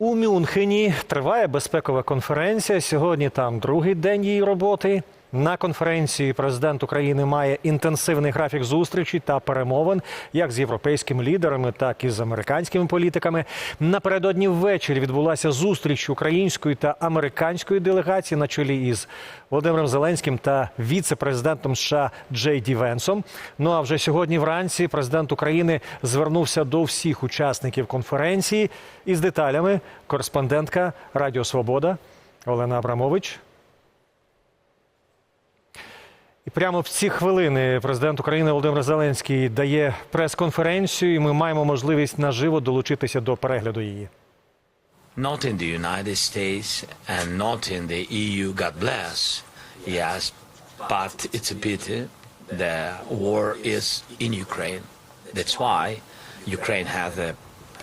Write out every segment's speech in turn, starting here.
У Мюнхені триває безпекова конференція. Сьогодні там другий день її роботи. На конференції президент України має інтенсивний графік зустрічей та перемовин як з європейськими лідерами, так і з американськими політиками. Напередодні ввечері відбулася зустріч української та американської делегації на чолі із Володимиром Зеленським та віце-президентом США Джей Ді Венсом. Ну а вже сьогодні вранці президент України звернувся до всіх учасників конференції. Із деталями кореспондентка Радіо Свобода Олена Абрамович. І прямо в ці хвилини президент України Володимир Зеленський дає прес-конференцію, і ми маємо можливість наживо долучитися до перегляду її. Not in the United States and not in the EU, God bless, yes, but it's a pity the war is in Ukraine. That's why Ukraine has,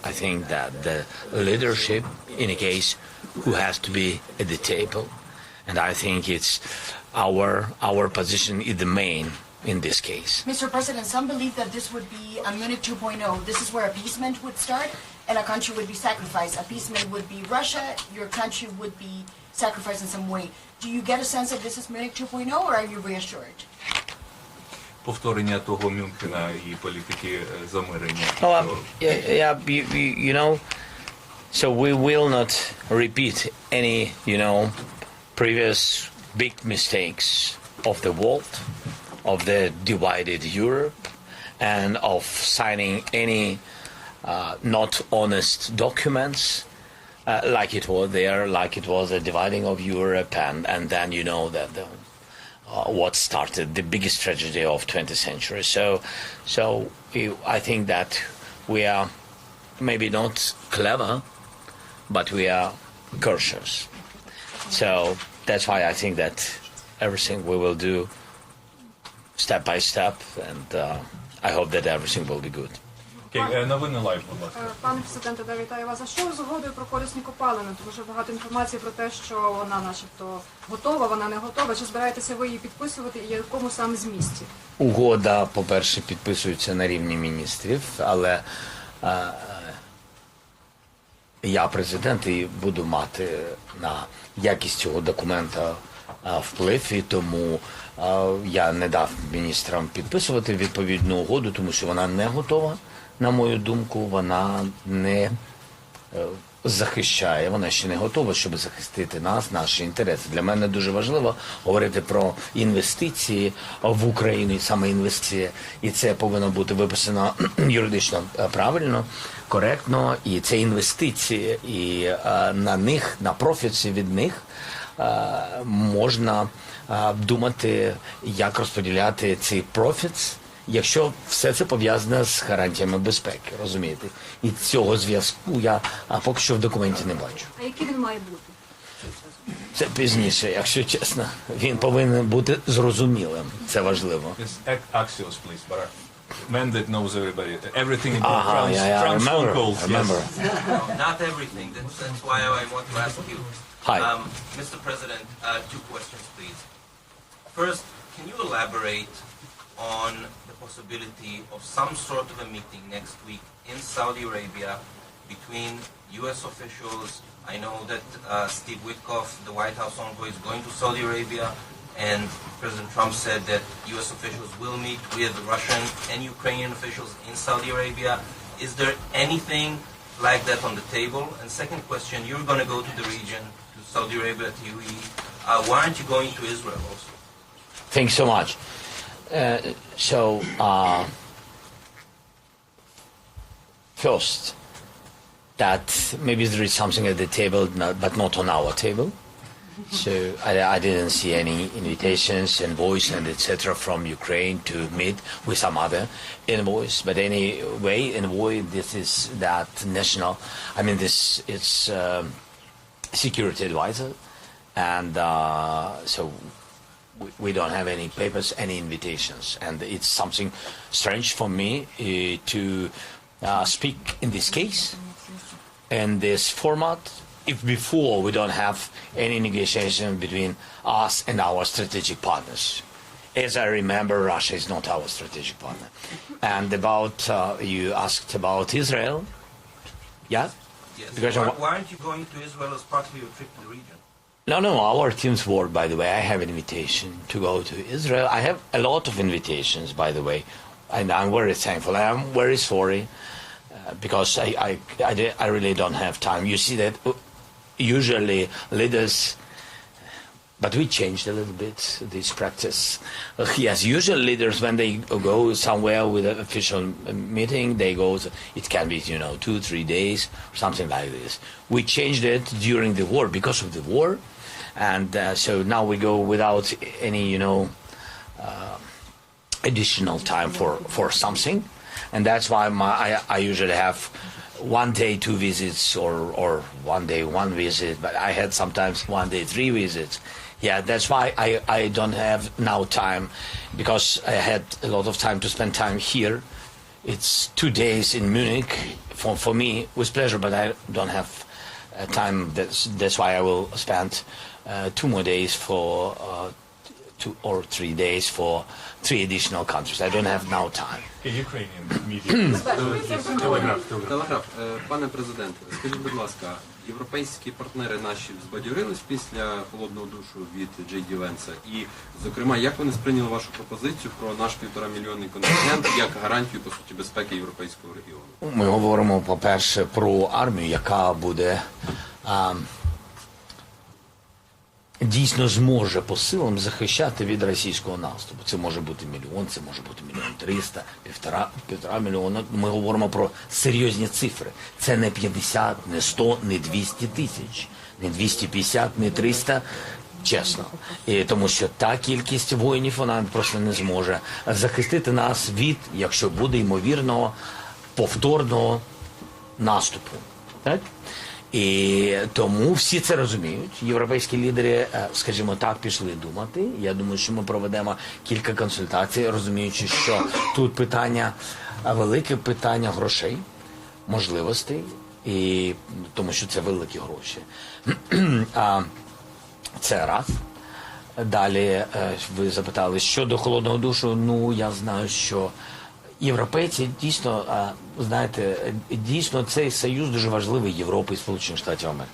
I think, that the leadership, in a case, who has to be at the table. And I think it's our position is the main in this case. Mr. President, some believe that this would be a Munich 2.0. This is where appeasement would start and a country would be sacrificed. Appeasement would be Russia, your country would be sacrificed in some way. Do you get a sense that this is Munich 2.0 or are you reassured? Повторення того Мюнхена і політики замирення. You know, so we will not repeat any, previous big mistakes of the world, of the divided Europe, and of signing any not honest documents, like it was there, like it was a dividing of Europe, and then that what started the biggest tragedy of 20th century. So I think that we are maybe not clever, but we are cautious. So that's why I think that everything we will do step by step, and I hope that everything will be good. Новини лайв, будь ласка. Пане президенте, вітаю вас. А що з угодою про корисні копалини? Тому що багато інформації про те, що вона начебто готова, вона не готова. Чи збираєтеся ви її підписувати і в якому саме змісті? Угода, по-перше, підписується на рівні міністрів, але я президент і буду мати на якість цього документа вплив, і тому я не дав міністрам підписувати відповідну угоду, тому що вона не готова, на мою думку, вона не захищає, вона ще не готова, щоб захистити нас, наші інтереси. Для мене дуже важливо говорити про інвестиції в Україну, і саме інвестиції, і це повинно бути виписано юридично правильно, коректно, і це інвестиції, і на них, на профіці від них можна думати, як розподіляти цей профіт, якщо все це пов'язане з гарантіями безпеки, розумієте? І цього зв'язку я поки що в документі не бачу. А який він має бути? Це пізніше, якщо чесно. Він повинен бути зрозумілим. Це важливо. Axios, please, but man that knows everybody. Everything about remember. Yes. Not everything. That's why I want to ask you. Hi. Mr. President, two questions, please. First, can you elaborate on the possibility of some sort of a meeting next week in Saudi Arabia between U.S. officials? I know that Steve Witkoff, the White House envoy, is going to Saudi Arabia, and President Trump said that U.S. officials will meet with Russian and Ukrainian officials in Saudi Arabia. Is there anything like that on the table? And second question, you're going to go to the region, to Saudi Arabia, to UAE. Why aren't you going to Israel also? Thanks so much. First, that maybe there is something at the table, but not on our table. So I didn't see any invitations, envoys, and etc. from Ukraine to meet with some other envoys. But anyway, envoy, this is that national. I mean, it's security advisor, and so we don't have any papers, any invitations, and it's something strange for me to speak in this case, in this format, if before we don't have any negotiation between us and our strategic partners. As I remember, Russia is not our strategic partner. And about, you asked about Israel, yeah? Yes. Because Why aren't you going to Israel as part of your trip to the region? No, our team's work, by the way. I have an invitation to go to Israel. I have a lot of invitations, by the way, and I'm very thankful. I'm very sorry because I really don't have time. You see that usually leaders, but we changed a little bit this practice. Yes, usually leaders, when they go somewhere with an official meeting, they go, it can be, 2-3 days, something like this. We changed it during the war because of the war. And so now we go without any, additional time for something. And that's why I usually have 1 day 2 visits or 1 day 1 visit, but I had sometimes 1 day 3 visits. Yeah, that's why I don't have now time, because I had a lot of time to spend time here. It's 2 days in Munich for me with pleasure, but I don't have time. That's why I will spend 2 more days for 2 or 3 days for 3 additional countries. I don't have now time. The Ukrainian media. Телеграф. Пане президенте, скажіть, будь ласка, європейські партнери наші збадьорились після холодного душу від Джей Ді Венса? І, зокрема, як вони сприйняли вашу пропозицію про наш 1,5-мільйонний контингент як гарантію, по суті, безпеки європейського регіону? Ми говоримо, по-перше, про армію, яка буде дійсно зможе по силам захищати від російського наступу. Це може бути 1 мільйон, це може бути 1,3 мільйона, 1,5 мільйона. Ми говоримо про серйозні цифри. Це не 50, не 100, не 200 тисяч, не 250, не 300. Чесно. І тому що та кількість воїнів, вона просто не зможе захистити нас від, якщо буде ймовірного, повторного наступу. Так? І тому всі це розуміють. Європейські лідери, скажімо так, пішли думати. Я думаю, що ми проведемо кілька консультацій, розуміючи, що тут питання, велике питання грошей, можливостей, і тому що це великі гроші. Це раз. Далі ви запитали, щодо холодного душу, я знаю, що європейці дійсно, знаєте, дійсно цей союз дуже важливий Європи і Сполучених Штатів Америки.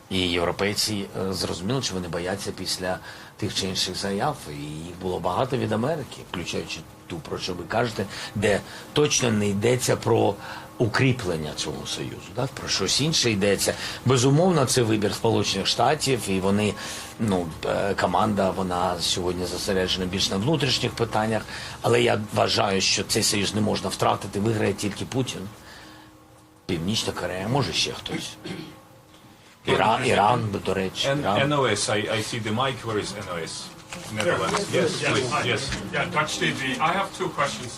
І європейці зрозуміли, що вони бояться після тих чи інших заяв. І їх було багато від Америки, включаючи ту, про що ви кажете, де точно не йдеться про укріплення цього союзу. Так? Про щось інше йдеться. Безумовно, це вибір Сполучених Штатів, і вони, команда, вона сьогодні зосереджена більш на внутрішніх питаннях, але я вважаю, що цей союз не можна втратити, виграє тільки Путін, Північна Корея, може ще хтось. Іран, до речі. NOS, I see the mic. Where is NOS? Netherlands. Yes, please. Yes. Yeah, Dutch TV. I have 2 questions,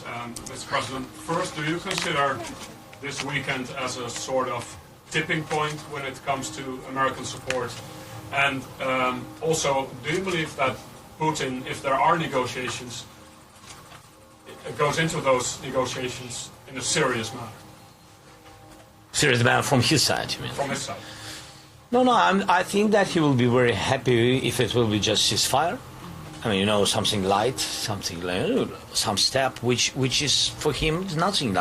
Mr. President. First, do you consider this weekend as a sort of tipping point when it comes to American support? And also, do you believe that Putin, if there are negotiations, goes into those negotiations in a serious manner? Serious manner from his side, you mean? From his side. No, I think that he will be very happy if it will be just ceasefire. I mean, something light, something like some step, which is for him nothing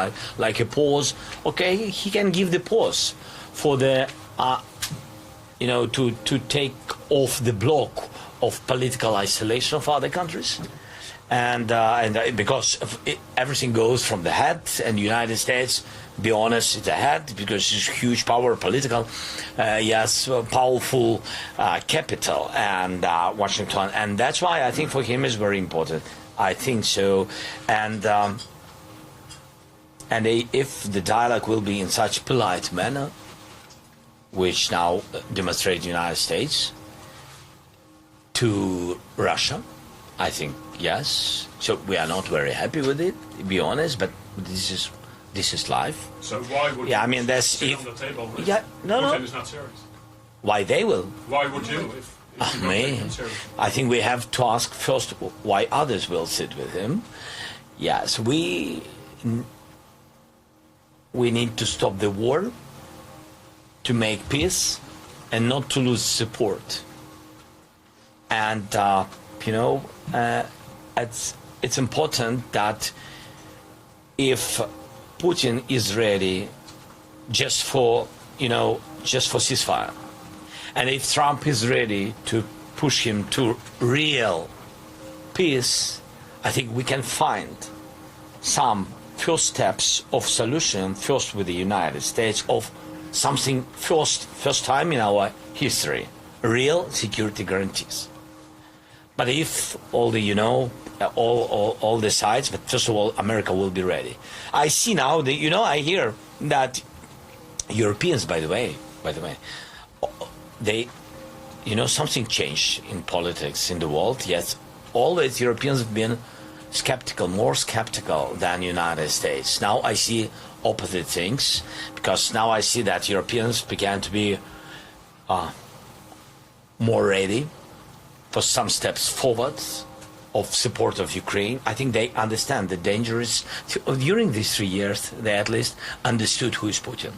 like a pause. Okay, he can give the pause for the, to take off the block of political isolation of other countries, and because everything goes from the head, and the United States, be honest, it's the head because it's huge power, political, powerful capital, and Washington, and that's why I think for him is very important. I think so, and if the dialogue will be in such polite manner, which now demonstrate the United States to Russia, I think yes. So we are not very happy with it, to be honest, but this is life. So why would you sit on the table if Putin is not serious? Why they will? Why would you if you're not taking him serious? I think we have to ask first why others will sit with him. Yes, we need to stop the war, to make peace, and not to lose support. And it's important that if Putin is ready just for, just for ceasefire. And if Trump is ready to push him to real peace, I think we can find some first steps of solution, first with the United States, of something first time in our history, real security guarantees. But if all the, all the sides, but first of all, America will be ready. I see now, I hear that Europeans, by the way, they, something changed in politics in the world. Yes, always Europeans have been skeptical, more skeptical than United States. Now I see opposite things, because now I see that Europeans began to be more ready for some steps forward of support of Ukraine. I think they understand the dangers. During these 3 years, they at least understood who is Putin.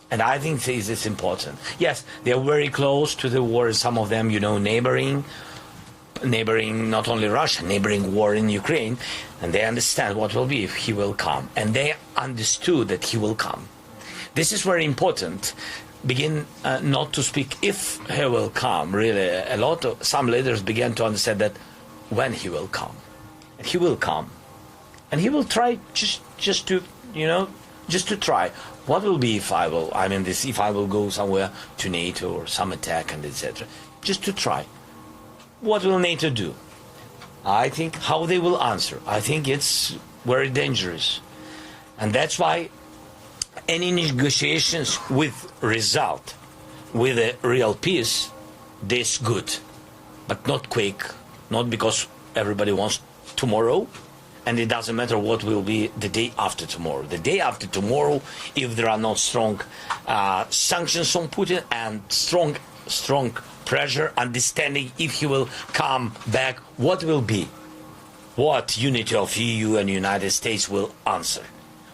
And I think this is important. Yes, they are very close to the war, some of them, neighboring not only Russia, neighboring war in Ukraine, and they understand what will be if he will come. And they understood that he will come. This is very important. Begin not to speak if he will come. Really, some leaders began to understand that when he will come. And he will come. And he will try just to try. What will be if I will go somewhere to NATO or some attack and etc. Just to try. What will NATO do? I think how they will answer. I think it's very dangerous. And that's why any negotiations with result, with a real peace, this good. But not quick, not because everybody wants tomorrow, and it doesn't matter what will be the day after tomorrow. The day after tomorrow, if there are not strong sanctions on Putin and strong pressure, understanding if he will come back, what will be? What unity of EU and United States will answer?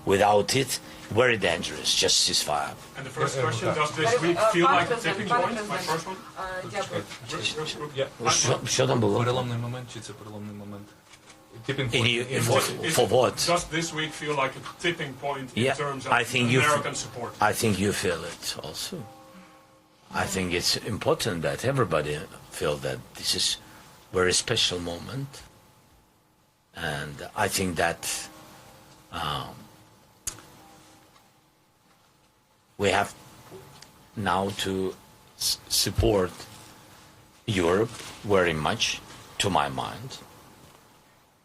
Without it, very dangerous, just ceasefire. And the first question, does this week feel like a tipping point? My first one? Дякую. Що там було? Переломний момент чи це переломний момент? Tipping point. For what? Does this week feel like a tipping point in terms of I think American support? I think you feel it also. I think it's important that everybody feel that this is a very special moment. And I think that we have now to support Europe very much, to my mind.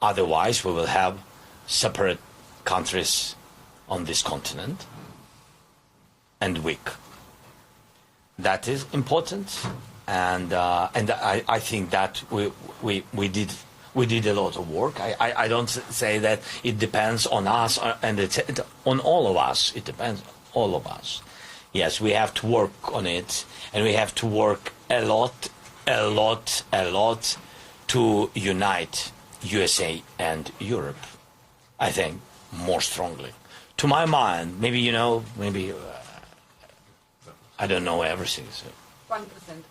Otherwise, we will have separate countries on this continent and weak. That is important, and I think that we did a lot of work. I don't say that it depends on us and on all of us. It depends on all of us. Yes, we have to work on it, and we have to work a lot to unite USA and Europe. I think more strongly. To my mind, maybe I don't know everything. So. Пане президент,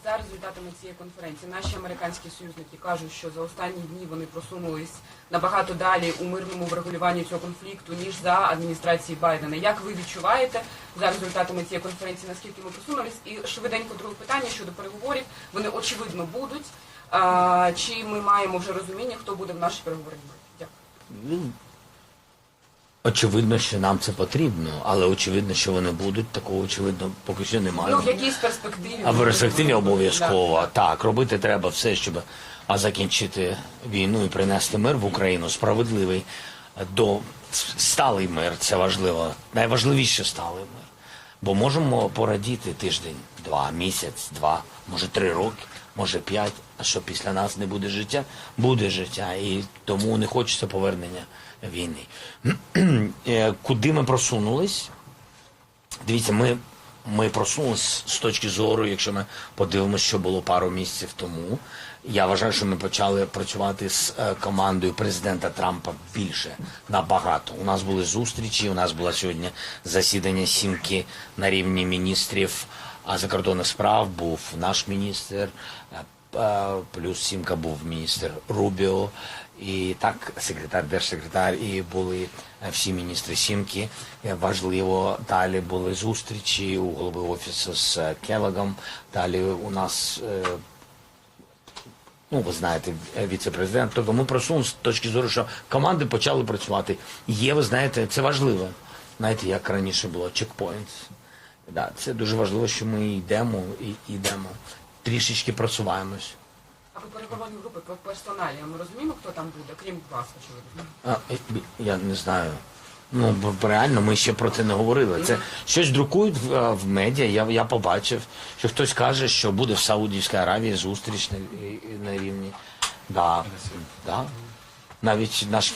за результатами цієї конференції наші американські союзники кажуть, що за останні дні вони просунулись набагато далі у мирному врегулюванні цього конфлікту, ніж за адміністрації Байдена. Як ви відчуваєте за результатами цієї конференції, наскільки ми просунулись? І швиденько друге питання щодо переговорів. Вони очевидно будуть. Чи ми маємо вже розуміння, хто буде в нашій переговорній групі? Дякую. Очевидно, що нам це потрібно, але очевидно, що вони будуть, такого очевидно поки що немає. В якійсь перспективі. А в перспективі обов'язково. Так, робити треба все, щоб закінчити війну і принести мир в Україну, справедливий, сталий мир, це важливо, найважливіше сталий мир. Бо можемо порадіти тиждень, 2, місяць, 2, може 3 роки, може 5, а що після нас не буде життя? Буде життя, і тому не хочеться повернення війни. Куди ми просунулись? Дивіться, ми просунулись з точки зору, якщо ми подивимося, що було пару місяців тому. Я вважаю, що ми почали працювати з командою президента Трампа більше, набагато. У нас були зустрічі, у нас було сьогодні засідання сімки на рівні міністрів закордонних справ, був наш міністр, плюс сімка був міністр Рубіо, і так секретар, держсекретар, і були всі міністри сімки. Важливо, далі були зустрічі у голови офісу з Келлогом, далі у нас, ну, ви знаєте, віце-президент. Тобто ми просунулися з точки зору, що команди почали працювати. Є, ви знаєте, це важливо. Знаєте, як раніше було, чекпоінт. Да, це дуже важливо, що ми йдемо і йдемо. Трішечки просуваємось. А ви переговорні групи по персоналі, ми розуміємо, хто там буде, крім вас, очевидно? Я не знаю. Ну, бо реально, ми ще про це не говорили. Це щось друкують в медіа, я побачив, що хтось каже, що буде в Саудівській Аравії зустріч на рівні. Да. Навіть наш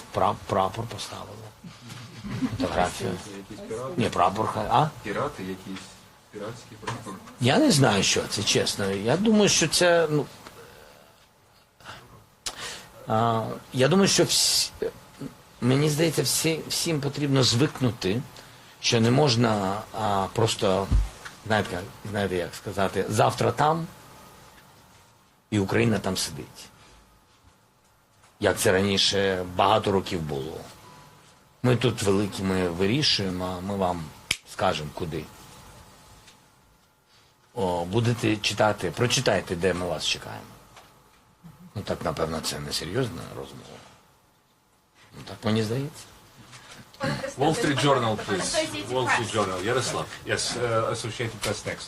прапор поставили. Фотографію. Ні, прапор, Пірати якісь, піратські прапор. Я не знаю, що це, чесно. Я думаю, що це, ну, я думаю, що мені здається, всім потрібно звикнути, що не можна просто, знаєте, як сказати, завтра там, і Україна там сидить. Як це раніше багато років було. Ми тут великі, ми вирішуємо, а ми вам скажемо, куди. Будете читати, прочитайте, де ми вас чекаємо. Ну так, напевно, це не серйозна розмова. Ну так мені здається. Wall Street Journal, please. Wall Street Journal. Yaroslav. Yes, Associated Press next.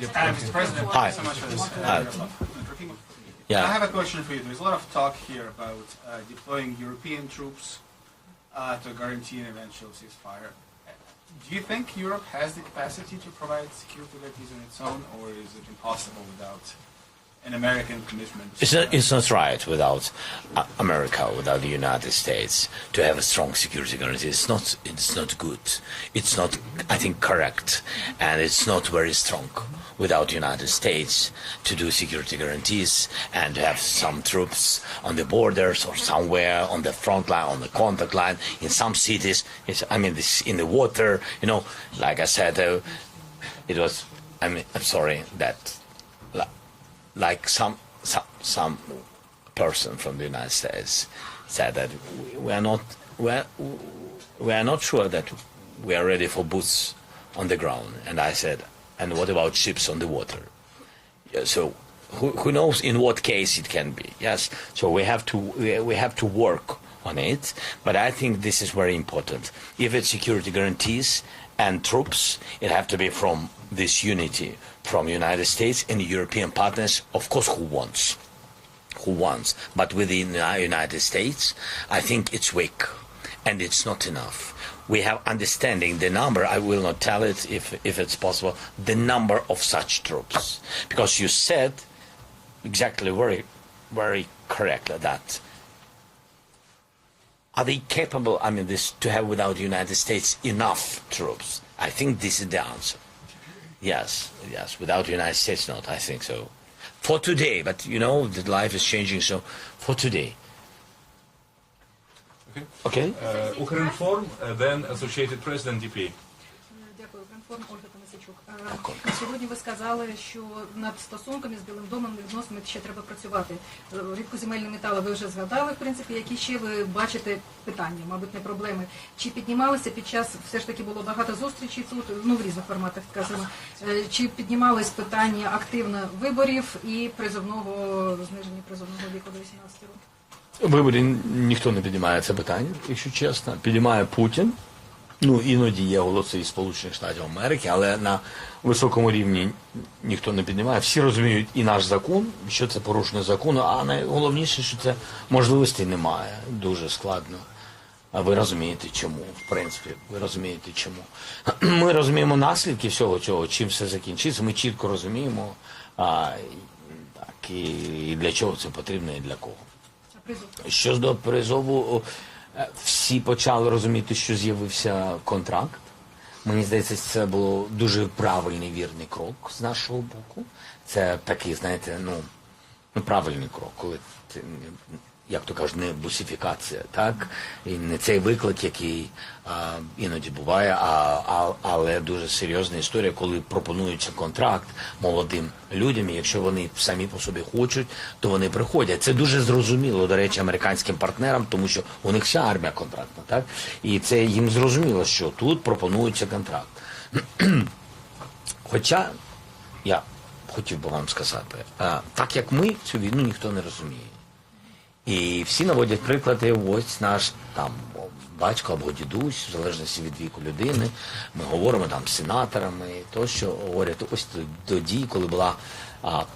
Mr. President, Hi. thank you so much for this. Hi. Yeah. I have a question for you. There's a lot of talk here about deploying European troops to guarantee an eventual ceasefire. Do you think Europe has the capacity to provide security guarantees on its own, or is it impossible without an American commitment? It's not right without America, without the United States, to have a strong security guarantee. It's not good. It's not, I think, correct, and it's not very strong without the United States to do security guarantees and to have some troops on the borders or somewhere on the front line, on the contact line, in some cities. This in the water. You know, like I said, it was. I'm sorry that. Like some person from the United States said that we are not sure that we are ready for boots on the ground. And I said, and what about ships on the water? So who knows in what case it can be? Yes. So we have to work on it. But I think this is very important. If it's security guarantees and troops, it have to be from this unity from United States and European partners, of course, who wants. But within the United States, I think it's weak, and it's not enough. We have understanding the number, I will not tell it if it's possible, the number of such troops. Because you said exactly very, very correctly that are they capable, to have without the United States enough troops? I think this is the answer. Yes. Without the United States, not. I think so. For today, but you know, the life is changing, so for today. Okay? Укрінформ, then Associated Press, then DP. Дякую, Укрінформ, Ольга Томасичук. Сьогодні ви сказали, що над стосунками з Білим домом відносинами ще треба працювати. Рідкоземельні метали ви вже згадали, в принципі, які ще ви бачите питання, мабуть, не проблеми. Чи піднімалися під час, все ж таки було багато зустрічей тут, в різних форматах, скажімо, чи піднімались питання активно виборів і зниження призовного віку до 18 років? Виборі ніхто не піднімає це питання, якщо чесно. Піднімає Путін. Ну, іноді є голоси із Сполучених Штатів Америки, але на високому рівні ніхто не піднімає. Всі розуміють і наш закон, що це порушення закону, а найголовніше, що це можливостей немає. Дуже складно. А ви розумієте чому, в принципі, ви розумієте чому. Ми розуміємо наслідки всього цього, чим все закінчиться, ми чітко розуміємо, і для чого це потрібно, і для кого. Щодо призову, всі почали розуміти, що з'явився контракт. Мені здається, це було дуже правильний, вірний крок з нашого боку. Це такий, знаєте, правильний крок, коли ти як то кажуть, не бусифікація, так? І не цей виклик, який іноді буває, але дуже серйозна історія, коли пропонується контракт молодим людям, і якщо вони самі по собі хочуть, то вони приходять. Це дуже зрозуміло, до речі, американським партнерам, тому що у них вся армія контрактна, так? І це їм зрозуміло, що тут пропонується контракт. Хоча, я хотів би вам сказати, так як ми, цю війну ніхто не розуміє. І всі наводять приклади, ось наш там батько або дідусь, в залежності від віку людини. Ми говоримо там з сенаторами, то, що говорять, ось тоді, коли була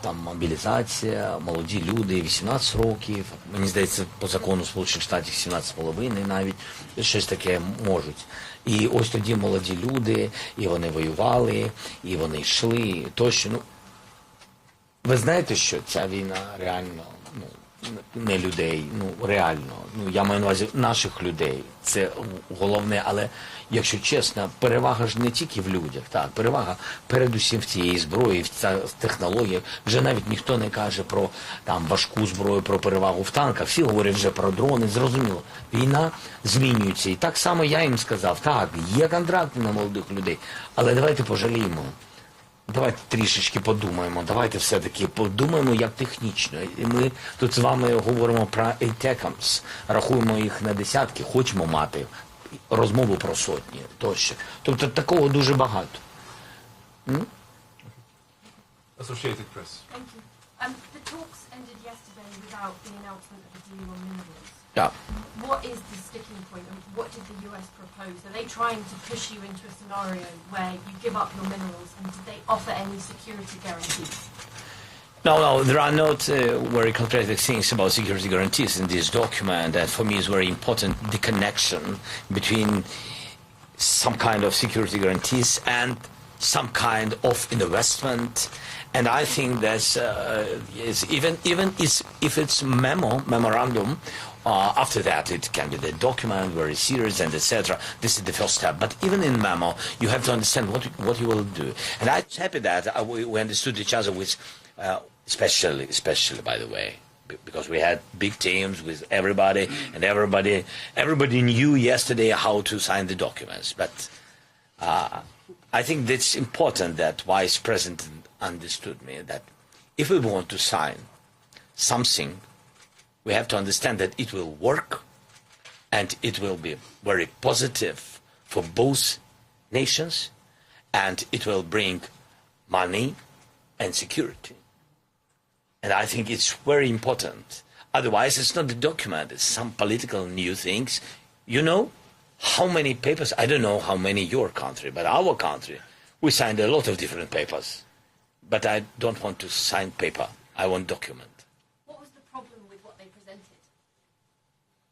там мобілізація, молоді люди, 18 років, мені здається, по закону Сполучених Штатів 17,5 навіть, щось таке можуть. І ось тоді молоді люди, і вони воювали, і вони йшли, тощо. Ну, ви знаєте, що ця війна реально, ну, не людей, ну реально, ну я маю на увазі наших людей, це головне, але якщо чесно, перевага ж не тільки в людях, так, перевага передусім в цієї зброї, в технологіях, вже навіть ніхто не каже про там важку зброю, про перевагу в танках, всі говорять вже про дрони, зрозуміло, війна змінюється, і так само я їм сказав, так, є контракти на молодих людей, але давайте пожаліємо. Давайте трішечки подумаємо, давайте все-таки подумаємо, як технічно. І ми тут з вами говоримо про ATACMS, рахуємо їх на десятки, хочемо мати розмову про сотні, тощо. Тобто такого дуже багато. Associated Press. Thank you. The talks ended yesterday without the announcement of a deal on minerals. Yeah. What is the sticking point, and what did the US propose? Are they trying to push you into a scenario where you give up your minerals, and did they offer any security guarantees? No, there are not very concrete things about security guarantees in this document, and for me it's very important, the connection between some kind of security guarantees and some kind of investment. And I think that's even if it's memorandum, after that it can be the document, very serious and etc. This is the first step. But even in memo, you have to understand what you will do. And I'm happy that we understood each other with, especially by the way, because we had big teams with everybody, and everybody knew yesterday how to sign the documents. But I think that's important that Vice President understood me, that if we want to sign something, we have to understand that it will work and it will be very positive for both nations, and it will bring money and security. And I think it's very important. Otherwise, it's not the document, it's some political new things. You know how many papers, I don't know how many your country, but our country, we signed a lot of different papers. But I don't want to sign paper, I want document. What was the problem with what they presented?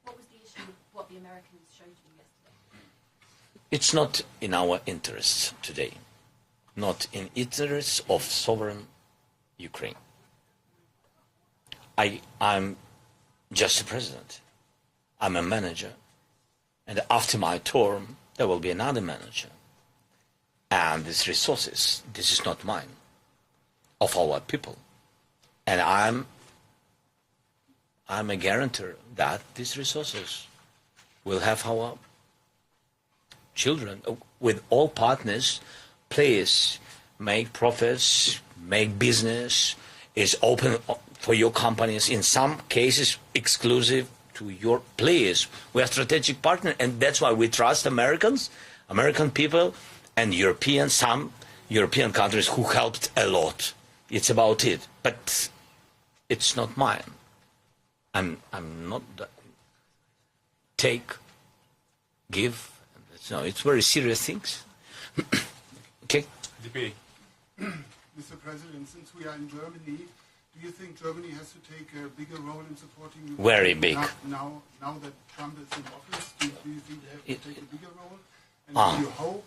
What was the issue with what the Americans showed you yesterday? It's not in our interests today, not in interests of sovereign Ukraine. I'm just a president. I'm a manager. And after my term, there will be another manager. And these resources, this is not mine, of our people. And I'm a guarantor that these resources will have our children, with all partners, please make profits, make business, is open for your companies, in some cases exclusive to your players. We are strategic partner, and that's why we trust Americans, American people, and some European countries who helped a lot. It's about it, but it's not mine. I'm not take, give. No, it's very serious things. Okay. Mr. President, since we are in Germany, do you think Germany has to take a bigger role in supporting Ukraine? Very big. Now that Trump is in office, do you think they have to take a bigger role? And do you hope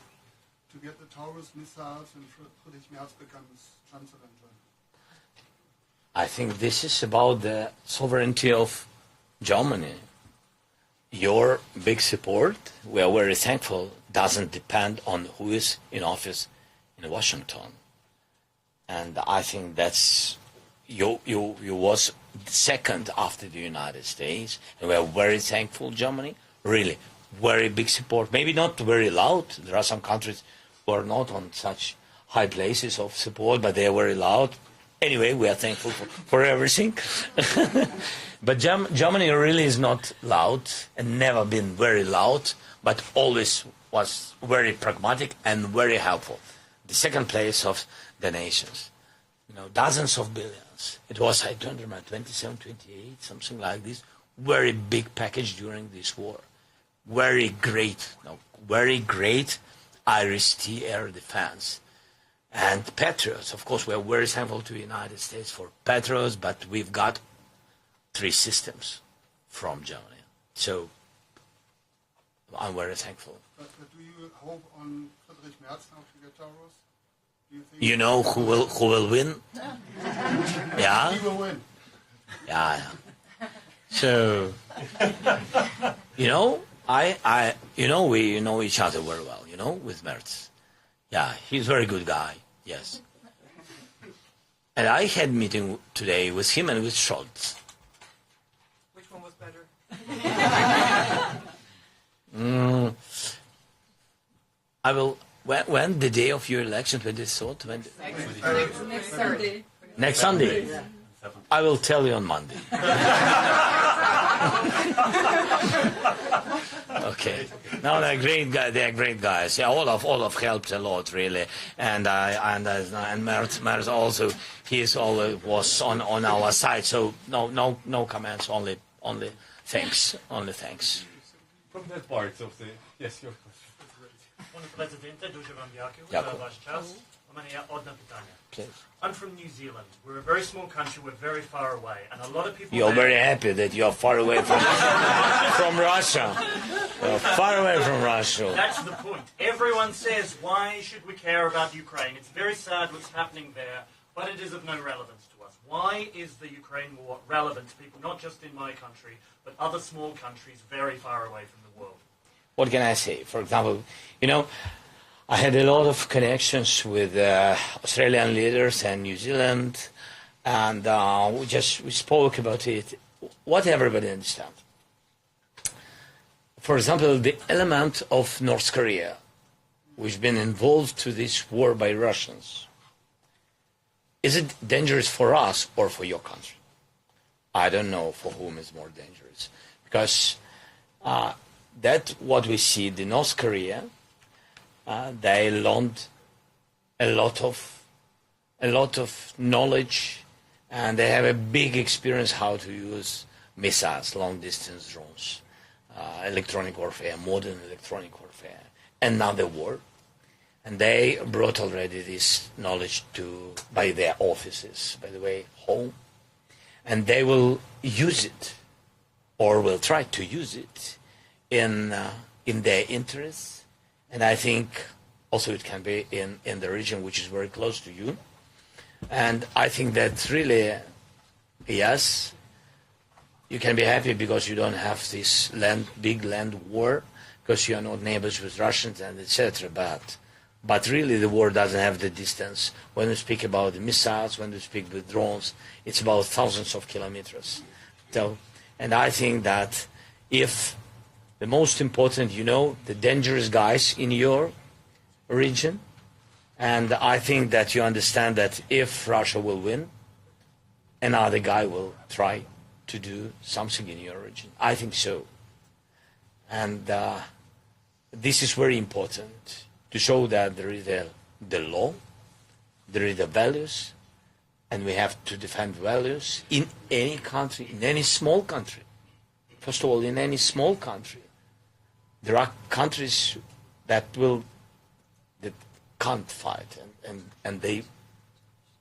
to get the Taurus missiles when Friedrich Merz becomes Chancellor in Germany? I think this is about the sovereignty of Germany. Your big support, we are very thankful, doesn't depend on who is in office in Washington. And I think that's you was second after the United States, and we are very thankful, Germany. Really, very big support. Maybe not very loud. There are some countries who are not on such high places of support, but they are very loud. Anyway, we are thankful for everything. But Germany really is not loud and never been very loud, but always was very pragmatic and very helpful. The second place of the nations. You know, dozens of billions. It was, I don't remember, 27, 28, something like this. Very big package during this war. Very great Irish-T air defense. And Patriots, of course, we are very thankful to the United States for Patriots, but we've got 3 systems from Germany. So I'm very thankful. But do you hope on Friedrich Merz now to get Taurus? You know who will win? Yeah? He will win. Yeah. So, you know, we know each other very well, you know, with Merz. Yeah, he's a very good guy, yes. And I had a meeting today with him and with Scholz. Which one was better? I will, when the day of your election, when they thought? Next Sunday. Next Sunday? I will tell you on Monday. Okay. No, they're great guys. They're great guys. Yeah, Olaf helped a lot, really, and Merz also. He was on our side. So no comments. Only thanks. Only thanks. From that part of the yes, your question. Пане президенте, дуже вам дякую Дякую. за ваш час. У мене є одне питання. Please. I'm from New Zealand. We're a very small country. We're very far away, and a lot of people. You're very happy that you're far away from Russia. You're far away from Russia. That's the point. Everyone says, why should we care about Ukraine? It's very sad what's happening there, but it is of no relevance to us. Why is the Ukraine war relevant to people, not just in my country, but other small countries very far away from the world? What can I say? For example, you know, I had a lot of connections with Australian leaders and New Zealand, and we spoke about it. What everybody understands. For example, the element of North Korea, which has been involved to this war by Russians, is it dangerous for us or for your country? I don't know for whom is more dangerous, because that what we see, the North Korea. They learned a lot of knowledge, and they have a big experience how to use missiles, long-distance drones, electronic warfare, modern electronic warfare, another war. And they brought already this knowledge by their offices, by the way, home, and they will use it, or will try to use it in their interests. And I think also it can be in the region which is very close to you. And I think that really, yes, you can be happy because you don't have this big land war, because you are not neighbors with Russians and etc. But really the war doesn't have the distance. When you speak about the missiles, when you speak with drones, it's about thousands of kilometers. So, and I think that if the most important, you know, the dangerous guys in your region. And I think that you understand that if Russia will win, another guy will try to do something in your region. I think so. And this is very important to show that there is the law, there is the values, and we have to defend values in any country, in any small country. First of all, in any small country. There are countries that can't fight, and they,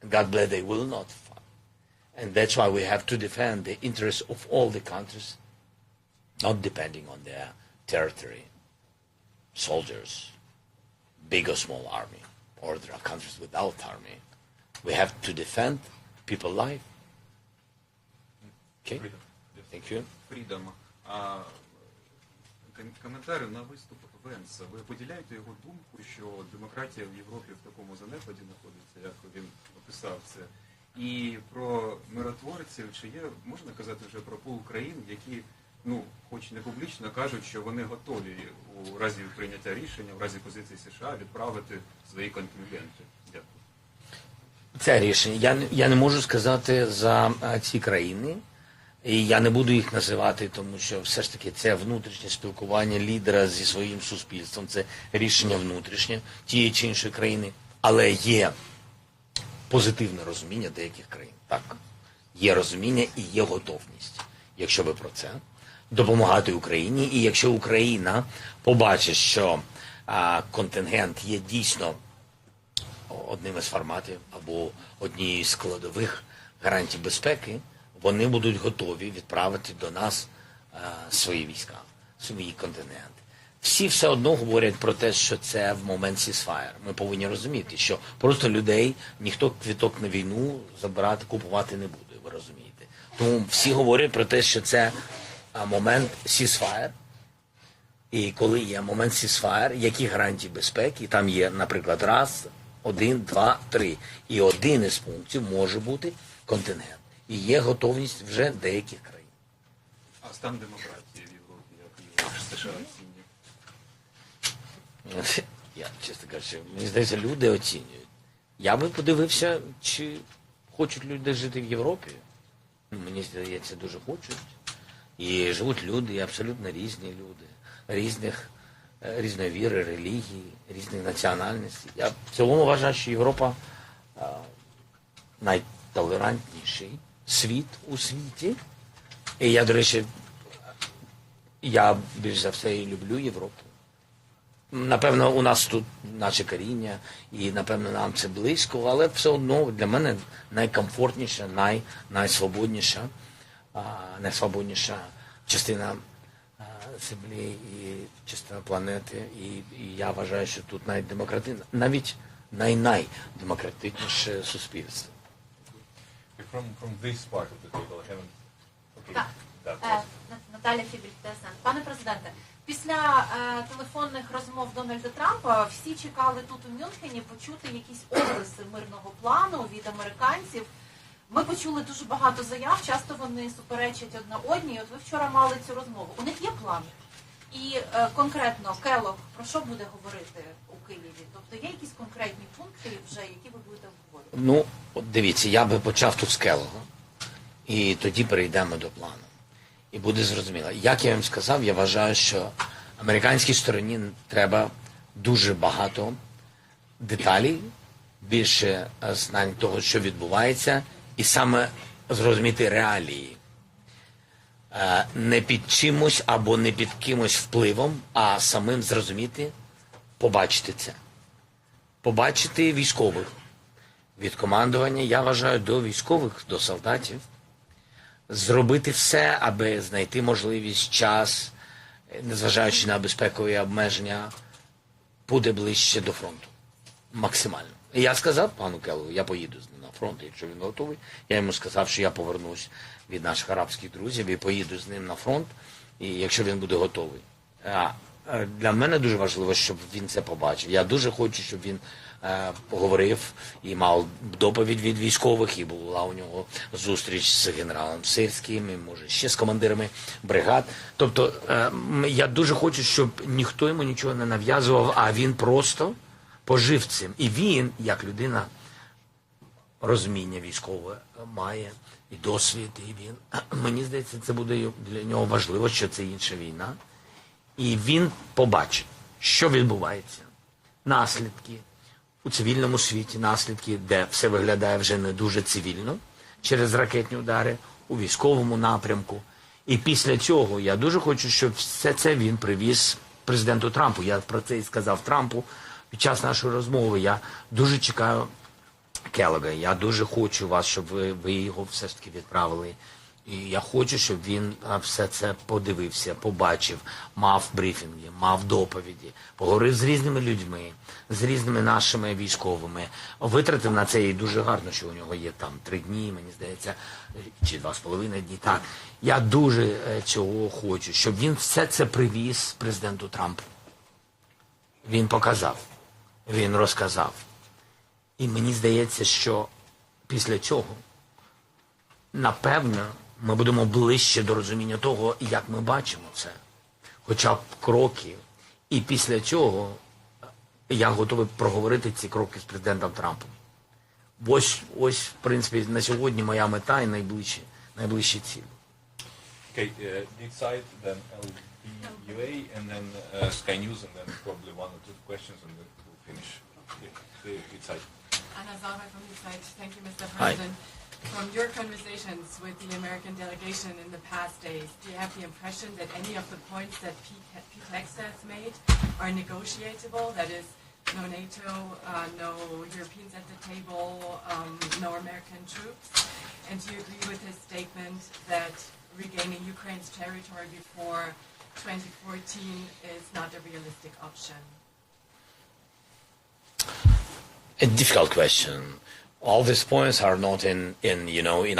God bless, they will not fight. And that's why we have to defend the interests of all the countries, not depending on their territory, soldiers, big or small army, or there are countries without army. We have to defend people's life. Okay? Thank you. Freedom. Коментар на виступ Венса. Ви поділяєте його думку, що демократія в Європі в такому занепаді знаходиться, як він описав це, І про миротворців, чи є, можна казати вже про пул країн, які, хоч не публічно, кажуть, що вони готові у разі прийняття рішення, в разі позиції США відправити свої контингенти? Дякую. Це рішення. Я не можу сказати за ці країни, і я не буду їх називати, тому що все ж таки це внутрішнє спілкування лідера зі своїм суспільством, це рішення внутрішнє тієї чи іншої країни, але є позитивне розуміння деяких країн. Так, є розуміння і є готовність, якщо ви про це, допомагати Україні. І якщо Україна побачить, що контингент є дійсно одним із форматів або однією з складових гарантій безпеки, вони будуть готові відправити до нас свої війська, свої контингенти. Всі все одно говорять про те, що це в момент ceasefire. Ми повинні розуміти, що просто людей ніхто квиток на війну забирати, купувати не буде, ви розумієте. Тому всі говорять про те, що це момент ceasefire. І коли є момент ceasefire, які гарантії безпеки, там є, наприклад, раз, 1, 2, 3. І один із пунктів може бути контингент. І є готовність вже деяких країн. А стан демократії в Європі, як і США оцінює? Я, чесно кажучи, мені здається, люди оцінюють. Я би подивився, чи хочуть люди жити в Європі. Мені здається, дуже хочуть. І живуть люди, і абсолютно різні люди. Різної віри, релігії, різних національностей. Я в цілому вважаю, що Європа найтолерантніший світ у світі. І я, до речі, більш за все і люблю Європу. Напевно, у нас тут наше коріння, і, напевно, нам це близько, але все одно для мене найкомфортніша, найсвободніша частина землі і частина планети. І я вважаю, що тут навіть найдемократичніше суспільство. From this part of the table, I haven't... Okay. Так, Наталя Фібіль, ТСН. Пане президенте, після телефонних розмов Дональда Трампа всі чекали тут у Мюнхені почути якісь обриси мирного плану від американців. Ми почули дуже багато заяв, часто вони суперечать одна одній. От ви вчора мали цю розмову. У них є план? І конкретно Келлог про що буде говорити у Києві? Тобто є якісь конкретні пункти вже, які ви будете обговорювати? От дивіться, я би почав тут з Келлога, і тоді перейдемо до плану. І буде зрозуміло. Як я вам сказав, я вважаю, що американській стороні треба дуже багато деталей, більше знань того, що відбувається, і саме зрозуміти реалії. Не під чимось або не під кимось впливом, а самим зрозуміти, побачити це. Побачити військових. Від командування, я вважаю, до військових, до солдатів. Зробити все, аби знайти можливість, час, незважаючи на безпекові обмеження, буде ближче до фронту. Максимально. І я сказав пану Келлогу, я поїду з ним на фронт, якщо він готовий. Я йому сказав, що я повернусь від наших арабських друзів і поїду з ним на фронт, і якщо він буде готовий. Для мене дуже важливо, щоб він це побачив. Я дуже хочу, щоб він поговорив і мав доповідь від військових, і була у нього зустріч з генералом Сирським, і, може, ще з командирами бригад. Тобто я дуже хочу, щоб ніхто йому нічого не нав'язував, а він просто пожив цим. І він, як людина, розуміння військове має, і досвід, і він. Мені здається, це буде для нього важливо, що це інша війна. І він побачить, що відбувається. Наслідки у цивільному світі, наслідки, де все виглядає вже не дуже цивільно, через ракетні удари, у військовому напрямку. І після цього я дуже хочу, щоб все це він привіз президенту Трампу. Я про це і сказав Трампу під час нашої розмови. Я дуже чекаю Келлога. Я дуже хочу вас, щоб ви його все ж таки відправили. І я хочу, щоб він все це подивився, побачив, мав брифінги, мав доповіді, поговорив з різними людьми, з різними нашими військовими. Витратив на це і дуже гарно, що у нього є там 3 дні, мені здається, чи 2,5 дні. Так, я дуже цього хочу, щоб він все це привіз президенту Трампу. Він показав, він розказав. І мені здається, що після цього, напевно, ми будемо ближче до розуміння того, як ми бачимо це. Хоча б кроки. І після цього я готовий проговорити ці кроки з президентом Трампом. Ось, в принципі, на сьогодні моя мета і найближчі цілі. Okay, Deep Side, then LBUA, and then Sky News, and then probably one or two questions, and then we'll finish. Deep Side. Naзвав from Deep Side. Thank you, Mr. President. From your conversations with the American delegation in the past days, do you have the impression that any of the points that Pete has made are negotiable? That is, no NATO, no Europeans at the table, no American troops? And do you agree with his statement that regaining Ukraine's territory before 2014 is not a realistic option? A difficult question. All these points are not in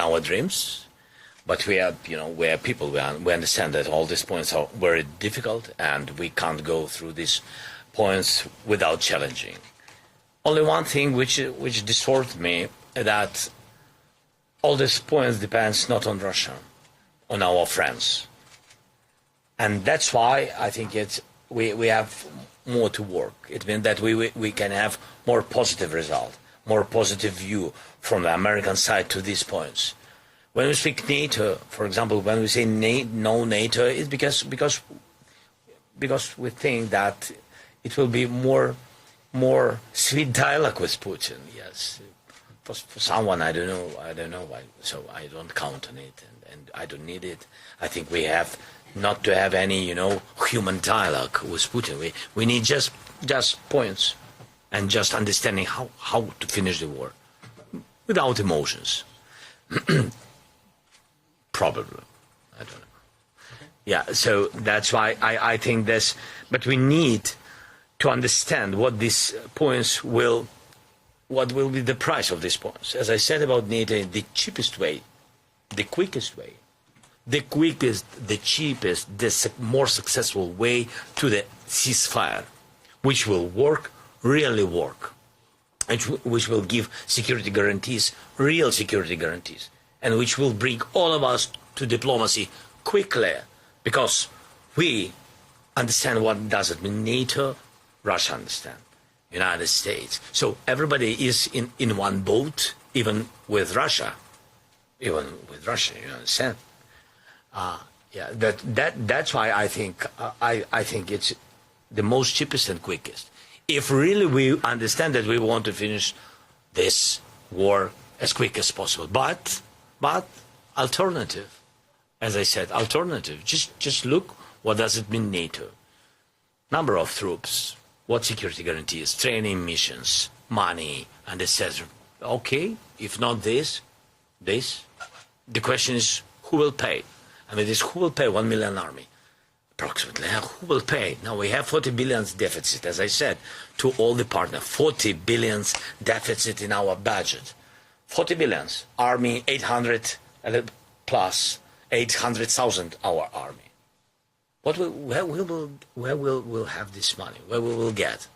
our dreams, but we are people. We understand that all these points are very difficult, and we can't go through these points without challenging. Only one thing which disturbed me that all these points depends not on Russia, on our friends, and that's why I think we have more to work. It means that we can have more positive result, more positive view from the American side to these points. When we speak NATO, for example, when we say no NATO, it's because we think that it will be more sweet dialogue with Putin. Yes, for someone I don't know why. So I don't count on it, and I don't need it. I think we have not to have any human dialogue with Putin. We need just points and just understanding how to finish the war without emotions. Probably, I don't know. Yeah, so that's why I think this. But we need to understand what these points what will be the price of these points. As I said about NATO, the cheapest way, the quickest way, the cheapest, the more successful way to the ceasefire, which will really work, which will give security guarantees, real security guarantees, and which will bring all of us to diplomacy quickly, because we understand what does it mean NATO, Russia understand, United States. So everybody is in one boat, even with Russia, you understand? That's why I think it's the most cheapest and quickest. If really we understand that we want to finish this war as quick as possible, but alternative, as I said, alternative. Just look, what does it mean NATO? Number of troops, what security guarantees, training missions, money, and etc. Okay, if not this, the question is who will pay? I mean, who will pay 1 million army? Approximately. Who will pay? Now we have 40 billion deficit, as I said, to all the partners. 40 billion deficit in our budget. 40 billion. Army, 800 plus 800,000 our army. Where we'll have this money? Where we will get?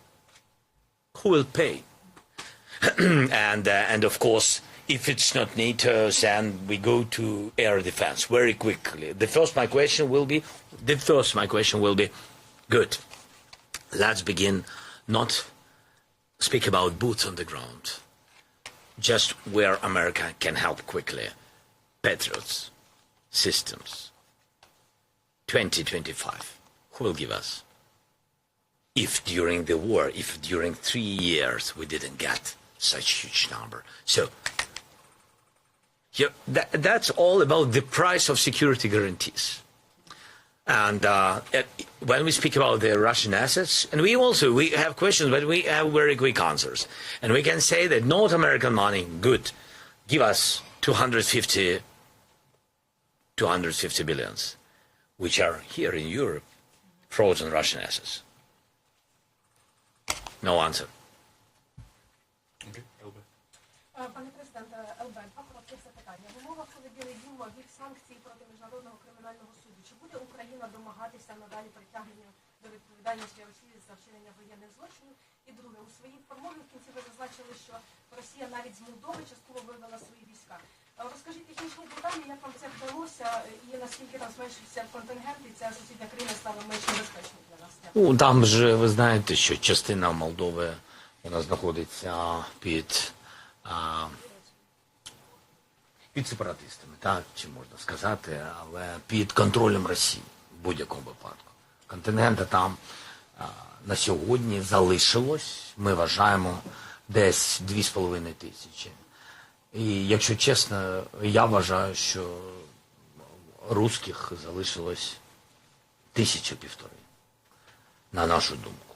Who will pay? and of course, if it's not NATO, then we go to air defense very quickly. My question will be, good. Let's begin not speak about boots on the ground, just where America can help quickly. Patriots, systems. 2025. Who will give us? If during the war, if during 3 years we didn't get such huge number. So that's all about the price of security guarantees. And when we speak about the Russian assets, and we have questions, but we have very quick answers. And we can say that North American money, good, give us 250 billions, which are here in Europe, frozen Russian assets. No answer. Пане президенте, ЛБ, два коротких запитання. В умовах, коли Білий Дім ввів санкції проти Міжнародного кримінального суду, чи буде Україна домагатися надалі притягнення до відповідальності Росії за вчинення воєнних злочинів. І друге, у своїй промові в кінці ви зазначили, що Росія навіть з Молдови частково вивела свої війська. Розкажіть технічні деталі, як вам це вдалося і наскільки там зменшився контингент і ця сусідня країна стала менш небезпечною для нас? Ну, там же ви знаєте, що частина Молдови вона знаходиться під сепаратистами, так, чи можна сказати, але під контролем Росії в будь-якому випадку. Контингента там на сьогодні залишилось, ми вважаємо, десь 2,5 тисячі. І якщо чесно, я вважаю, що русських залишилось 1,5 тисячі, на нашу думку.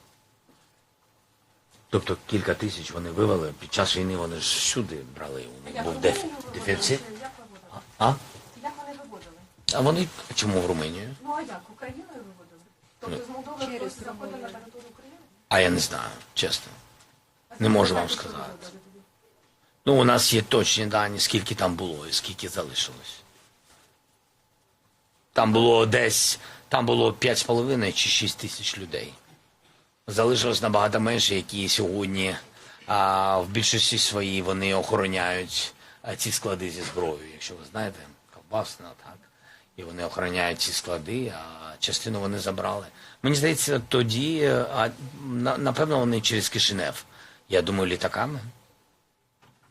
Тобто кілька тисяч вони вивели, під час війни вони ж всюди брали, у них був дефіцит. А? Як вони виводили? А вони чому в Румунію? Ну а як? Україною виводили? Тобто з Молдови хтось заходив на територію України? А я не знаю, чесно. Не можу вам сказати. Ну, у нас є точні дані, скільки там було і скільки залишилось. Там було 5,5 чи 6 тисяч людей. Залишилось набагато менше, які сьогодні в більшості своїй вони охороняють ці склади зі зброєю. Якщо ви знаєте, ковбасна, так. І вони охороняють ці склади, а частину вони забрали. Мені здається, тоді, напевно, вони через Кишинев, я думаю, літаками.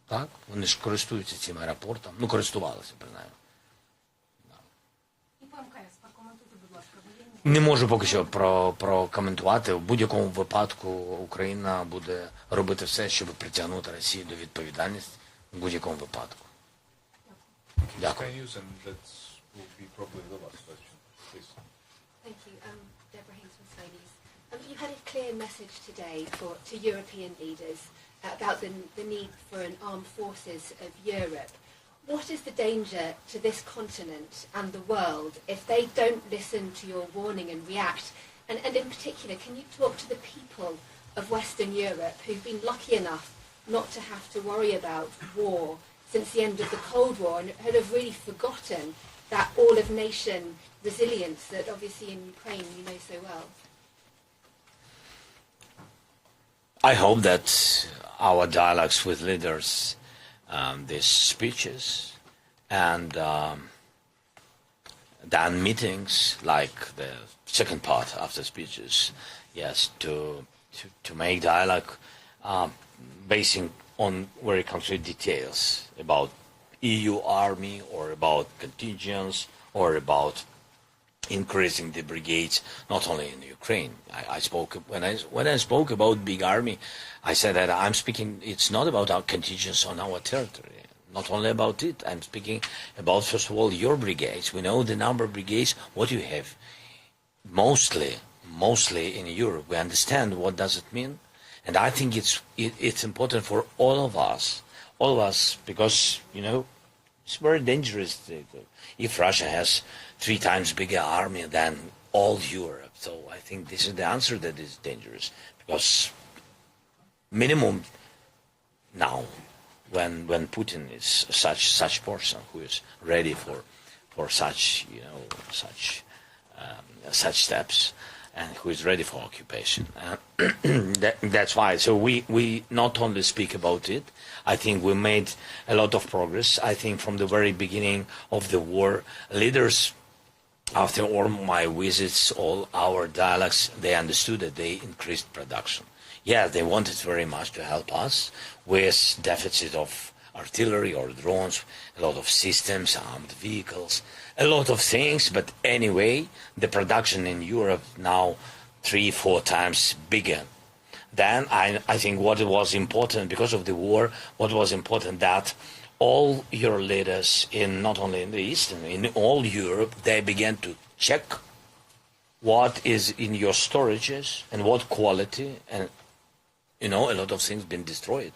Так, вони ж користуються цим аеропортом. Ну, користувалися, принаймні. І по МКС, прокоментуйте, будь ласка, воєнні. Не можу поки що прокоментувати. В будь-якому випадку Україна буде робити все, щоб притягнути Росію до відповідальності. В будь-якому випадку. Дякую. Can you use, and that will be probably the last question, please. Thank you. Deborah Haynes from Sky News. You had a clear message today to European leaders about the need for an armed forces of Europe. What is the danger to this continent and the world if they don't listen to your warning and react? And in particular, can you talk to the people of Western Europe who've been lucky enough not to have to worry about war since the end of the Cold War and have really forgotten that all-of-nation resilience that obviously in Ukraine you know so well? I hope that our dialogues with leaders, these speeches, and then meetings like the second part after speeches, yes, to make dialogue basing on very concrete details about EU army or about contingents or about increasing the brigades, not only in Ukraine. I spoke when I spoke about big army, I said that I'm speaking. It's not about our contingents on our territory. Not only about it. I'm speaking about first of all your brigades. We know the number of brigades. What you have, mostly in Europe. We understand what does it mean, and I think it's important for all of us, because you know it's very dangerous if Russia has 3 times bigger army than all Europe. So I think this is the answer that is dangerous, because minimum now, when Putin is such person who is ready for such such steps, and who is ready for occupation. That's why. So we not only speak about it. I think we made a lot of progress. I think from the very beginning of the war, leaders, after all my visits, all our dialogues, they understood that they increased production. Yeah, they wanted very much to help us with deficit of artillery or drones, a lot of systems, armed vehicles, a lot of things. But anyway, the production in Europe now 3-4 times bigger. Then I think what was important because of the war, what was important that all your leaders in not only in the East, in all Europe, they began to check what is in your storages and what quality, and you know, a lot of things been destroyed.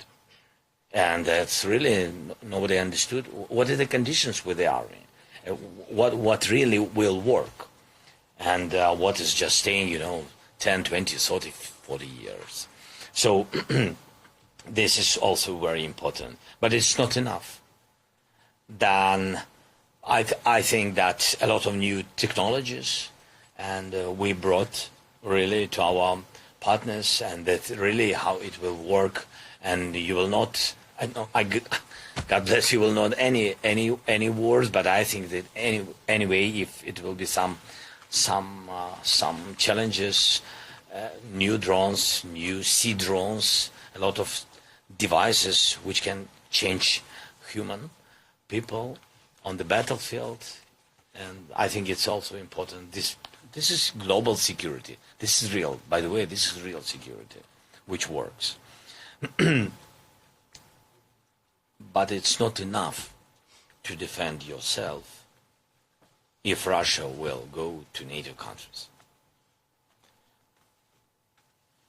And that's really, nobody understood what are the conditions with the army, what really will work, and what is just staying, you know, 10, 20, 30, 40 years. So this is also very important, but it's not enough. Then I think that a lot of new technologies, and we brought really to our partners, and that really how it will work. And you will not, God bless you, will not any wars, but I think that anyway, if it will be some challenges, new drones, new sea drones, a lot of devices which can change human people on the battlefield, and I think it's also important. This is global security. This is real. By the way, this is real security, which works. But it's not enough to defend yourself if Russia will go to NATO countries.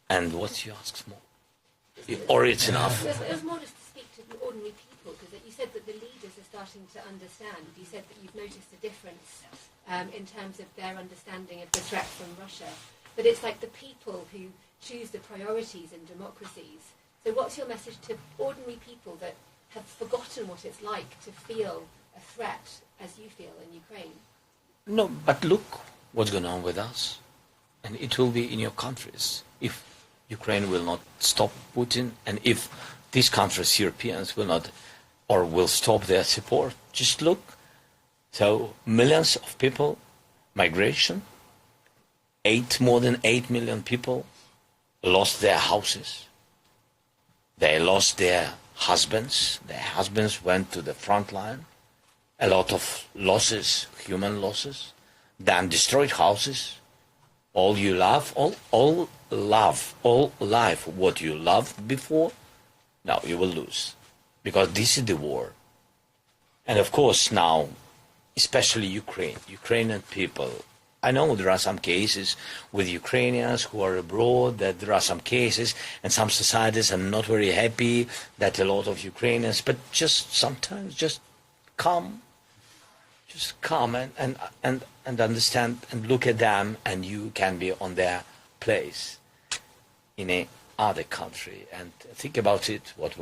And what you ask more? Or it's enough? It was more just to speak to the ordinary people, because you said that the leaders are starting to understand. You said that you've noticed a difference in terms of their understanding of the threat from Russia. But it's like the people who choose the priorities in democracies. So what's your message to ordinary people that have forgotten what it's like to feel a threat as you feel in Ukraine? No, but look what's going on with us. And it will be in your countries. If Ukraine will not stop Putin, and if these countries, Europeans, will not, or will stop their support, just look. So millions of people, migration, more than 8 million people lost their houses. They lost their husbands. Their husbands went to the front line. A lot of losses, human losses. Then destroyed houses. All you love, all life, what you loved before, now you will lose. Because this is the war. And of course now, especially Ukrainian people. I know there are some cases with Ukrainians who are abroad, that there are some cases, and some societies are not very happy that a lot of Ukrainians, but just sometimes just come and understand and look at them, and you can be on their place in a other country and think about it, what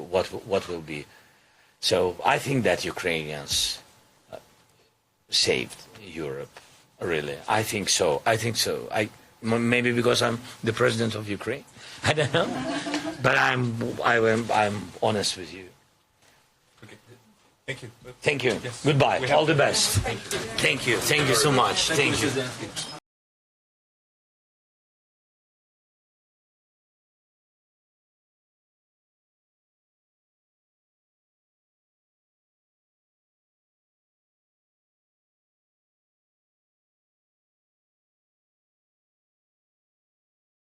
will be. So I think that Ukrainians saved Europe, really. I think so. Maybe because I'm the president of Ukraine. I don't know. But I'm honest with you. Okay. Thank you. Thank you. Yes. Goodbye. All the best. Thank you. Thank you. Thank you so much. Thank you.